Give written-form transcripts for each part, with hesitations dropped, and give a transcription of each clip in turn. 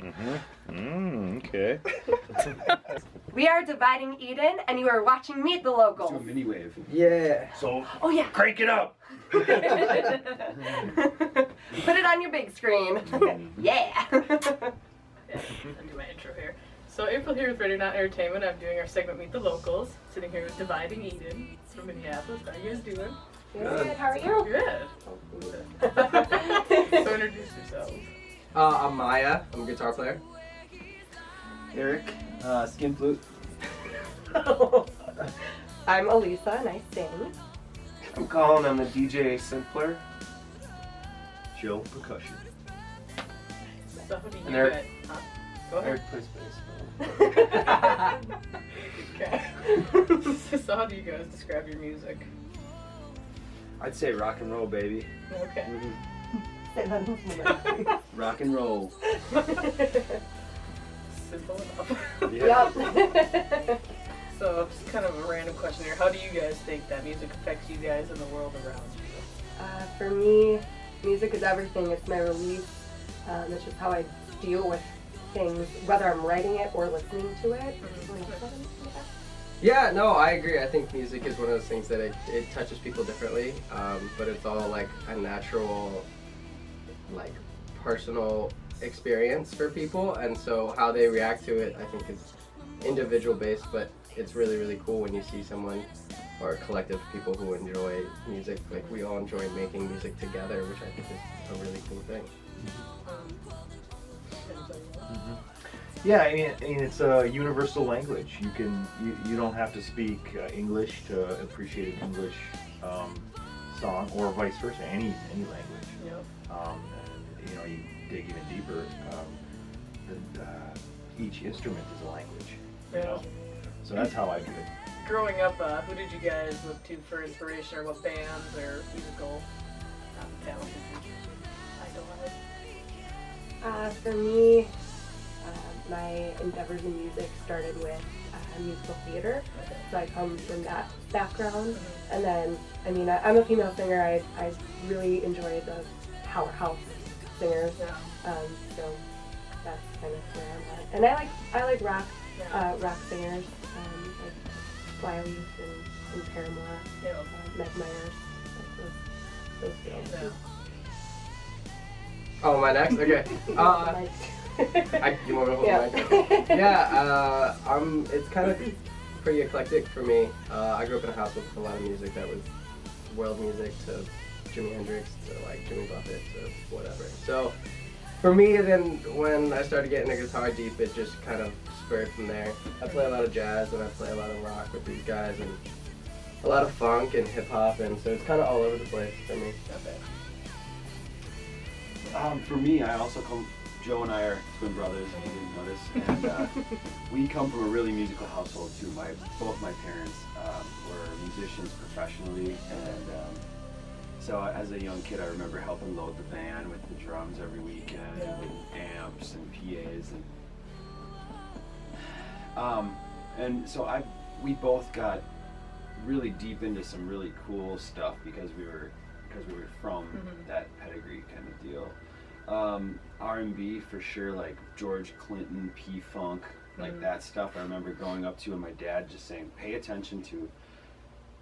Okay. We are Dividing Eden, and you are watching Meet the Locals. Do a mini wave. Yeah. So, Oh yeah. crank it up. Put it on your big screen. Yeah. I'll do my intro here. So April here with Radio Not Entertainment. I'm doing our segment Meet the Locals. Sitting here with Dividing Eden from Minneapolis. How are you guys doing? Good. How are you? Good. So introduce yourselves. I'm Maya. I'm a guitar player. Eric, skin flute. I'm Elisa, and I sing. I'm Colin, I'm the DJ Simpler. Joe, percussion. So how do you And Eric- guys? Go ahead. Eric plays bass. Okay. So how do you guys describe your music? I'd say rock and roll, baby. Okay. Say that in Rock and roll. Simple enough. Yeah. Yep. So just kind of a random question here. How do you guys think that music affects you guys and the world around you? For me, music is everything. It's my release. It's just how I deal with things, whether I'm writing it or listening to it. Yeah, no, I agree. I think music is one of those things that it touches people differently, but it's all like a natural, like personal experience for people, and so how they react to it, I think, is individual based, but it's really, really cool when you see someone or a collective of people who enjoy music. Like, we all enjoy making music together, which I think is a really cool thing. Yeah, I mean it's a universal language. You don't have to speak English to appreciate an English song, or vice versa. Any language. Yep. And, you dig even deeper. Each instrument is a language. You Yeah. know? So that's how I do it. Growing up, who did you guys look to for inspiration, or what bands or musical talent did you idolize? For me, my endeavors in music started with musical theater. Okay. So I come from that background. And then, I'm a female singer. I really enjoy the powerhouse singers. Yeah. So that's kind of where I'm at. And I like rock, rock singers, like Flyleaf and Paramore, Yeah. Meg Myers, like those girls. Yeah. Oh, my next? Okay. You want me to hold the mic? Yeah, it's kind of pretty eclectic for me. I grew up in a house with a lot of music that was world music, to Jimi Hendrix, to like Jimmy Buffett, to whatever. So for me, then when I started getting the guitar deep, it just kind of spurred from there. I play a lot of jazz and I play a lot of rock with these guys, and a lot of funk and hip hop, and so it's kind of all over the place for me. Okay. For me, I also Joe and I are twin brothers, if you didn't notice, and we come from a really musical household too. Both my parents were musicians professionally, and so as a young kid, I remember helping load the van with the drums every weekend, and amps and PAs, and so we both got really deep into some really cool stuff because we were from that pedigree kind of deal. R&B for sure, like George Clinton, P-Funk, like that stuff I remember growing up to, and my dad just saying, pay attention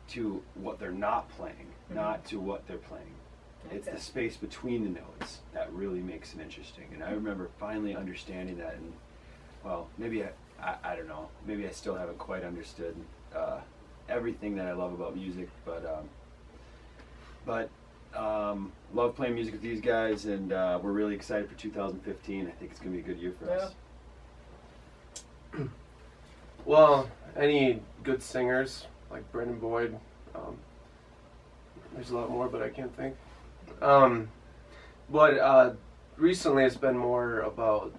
to what they're not playing, not to what they're playing. Okay. It's the space between the notes that really makes it interesting. And I remember finally understanding that, and well, maybe I don't know, maybe I still haven't quite understood everything that I love about music, but love playing music with these guys, and we're really excited for 2015. I think it's going to be a good year for us. Well, any good singers like Brendan Boyd. There's a lot more, but I can't think. But recently it's been more about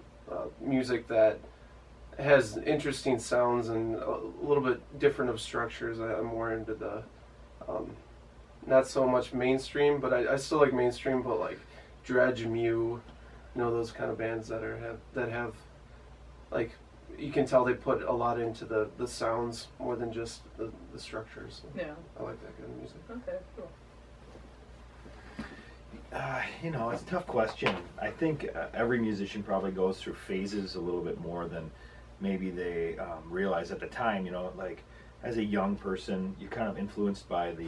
music that has interesting sounds and a little bit different of structures. I'm more into the not so much mainstream, but I still like mainstream, but like Dredge, Mew, those kind of bands that have like, you can tell they put a lot into the sounds more than just the structures. So Yeah. I like that kind of music. Okay, cool. It's a tough question. I think every musician probably goes through phases a little bit more than maybe they realize at the time. Like as a young person, you're kind of influenced by the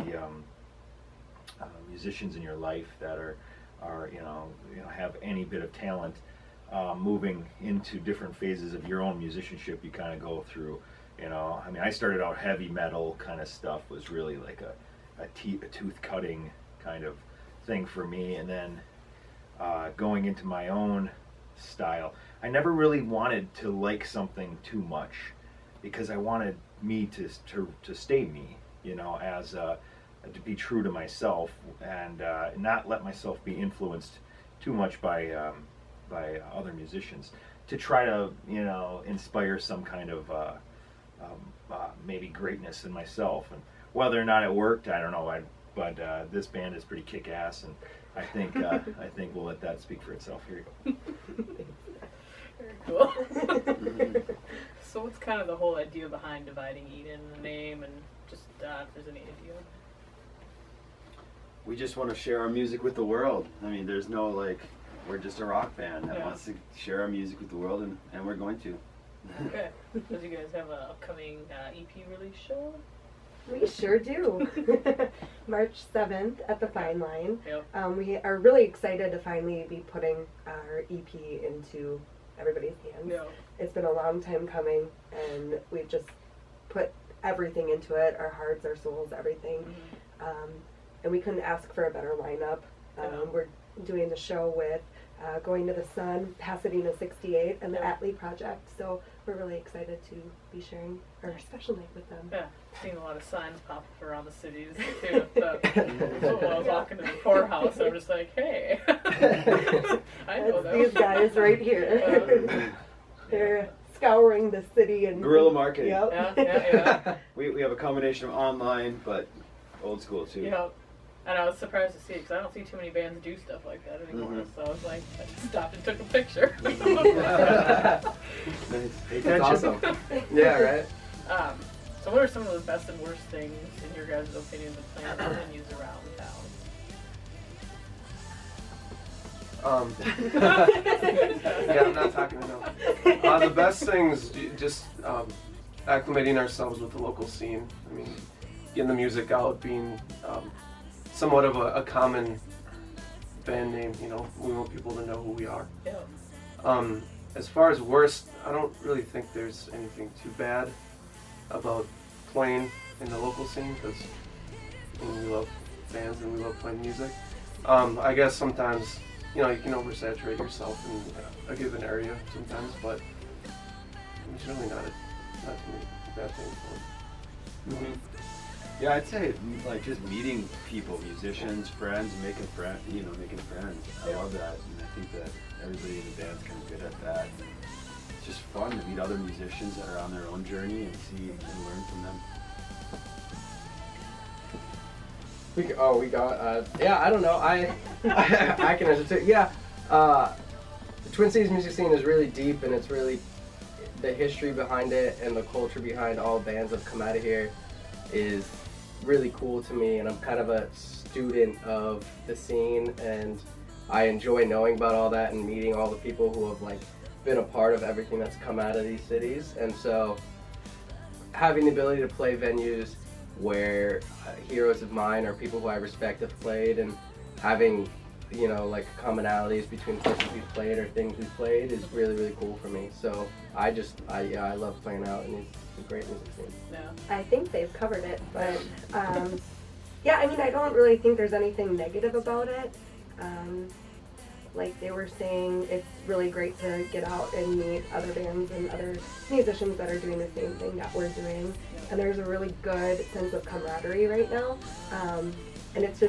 musicians in your life that are have any bit of talent. Moving into different phases of your own musicianship, you kind of go through. I started out heavy metal kind of stuff was really like a tooth cutting kind of thing for me, and then going into my own style. I never really wanted to like something too much because I wanted me to stay me, as to be true to myself and not let myself be influenced too much by other musicians, to try to inspire some kind of maybe greatness in myself. And whether or not it worked, I don't know. But this band is pretty kick-ass, and I think we'll let that speak for itself. Here you go. Very cool. So what's kind of the whole idea behind Dividing Eden, the name, and just if there's any idea? We just want to share our music with the world. There's no we're just a rock band that wants to share our music with the world, and we're going to. Okay. Does you guys have an upcoming EP release show? We sure do. March 7th at the Fine Line. Yep. We are really excited to finally be putting our EP into everybody's hands. Yep. It's been a long time coming, and we've just put everything into it, our hearts, our souls, everything. Mm-hmm. And we couldn't ask for a better lineup. We're doing the show with Going to the Sun, Pasadena 68, and the Atlee Project. So we're really excited to be sharing our special night with them. Yeah, seen a lot of signs pop up around the cities too. So when I was walking to the poorhouse, I was just like, hey, I know them. These guys right here. They're scouring the city and guerrilla marketing. Yep. Yeah. We have a combination of online, but old school too. Yep. And I was surprised to see it because I don't see too many bands do stuff like that anymore. Mm-hmm. So I was like, I just stopped and took a picture. Nice. That's awesome. Yeah, right? So what are some of the best and worst things, in your guys' opinion, of playing venues around town? Yeah, I'm not talking enough. The best things, just acclimating ourselves with the local scene. Getting the music out, being somewhat of a common band name. We want people to know who we are. Yeah. As far as worst, I don't really think there's anything too bad about playing in the local scene, because we love bands and we love playing music. I guess sometimes, you can oversaturate yourself in a given area sometimes, but it's really not too many bad things. Mm-hmm. Yeah, I'd say just meeting people, musicians, friends, making friends. I love that, and I think that everybody in the band's kind of good at that. It's just fun to meet other musicians that are on their own journey and see and learn from them. I don't know. I can answer too. Yeah, the Twin Cities music scene is really deep, and it's really the history behind it and the culture behind all bands that have come out of here is really cool to me, and I'm kind of a student of the scene, and I enjoy knowing about all that and meeting all the people who have been a part of everything that's come out of these cities. And so having the ability to play venues where heroes of mine or people who I respect have played, and having commonalities between places we've played or things we've played is really, really cool for me. So I love playing out, and it's a great music scene. Yeah. I think they've covered it, but I don't really think there's anything negative about it. Like they were saying, it's really great to get out and meet other bands and other musicians that are doing the same thing that we're doing. And there's a really good sense of camaraderie right now. And it's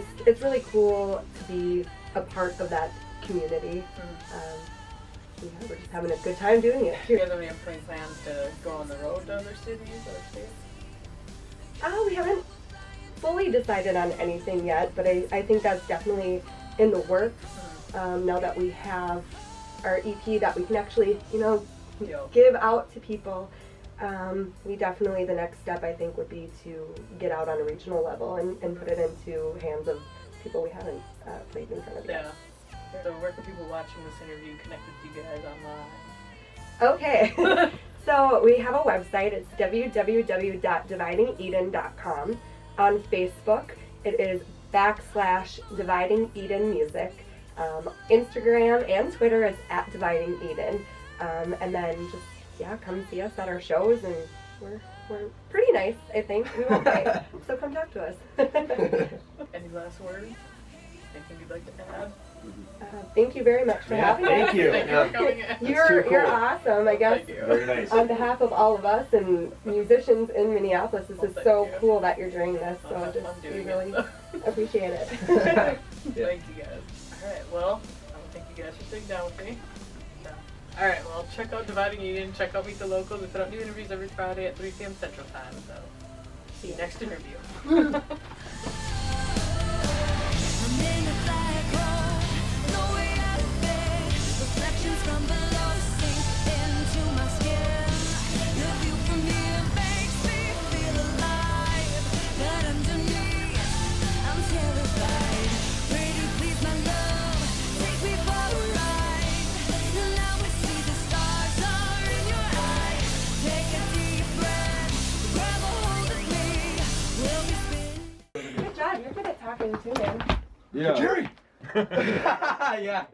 really cool to be a part of that community. We're just having a good time doing it. Do you guys have any upcoming plans to go on the road to other cities or states? We haven't fully decided on anything yet, but I think that's definitely in the works. Now that we have our EP that we can actually, give out to people, we definitely, the next step I think would be to get out on a regional level and put it into hands of people we haven't played in front of yet. Yeah. So where can people watching this interview connect with you guys online? Okay. So we have a website. It's www.dividingeden.com. On Facebook, it is /Dividing Eden Music. Instagram and Twitter is @DividingEden. And then just, come see us at our shows, and we're pretty nice, I think. We won't fight, so come talk to us. Any last words? Anything you'd like to add? Thank you very much for having Thank me. you. Thank you for coming in. You're awesome, I guess. Thank you. Very nice. On behalf of all of us and musicians in Minneapolis, this is Thank so you. cool that you're doing this. I'll So have fun just we doing really it. appreciate it. Thank you guys. Alright, well, I want to thank you guys for sitting down with me. Alright, well, check out Dividing Eden, check out Meet the Locals. We put out new interviews every Friday at 3 p.m. Central Time, so see you next interview. Good job. You're good at talking too, man. Yeah. Jerry! Yeah.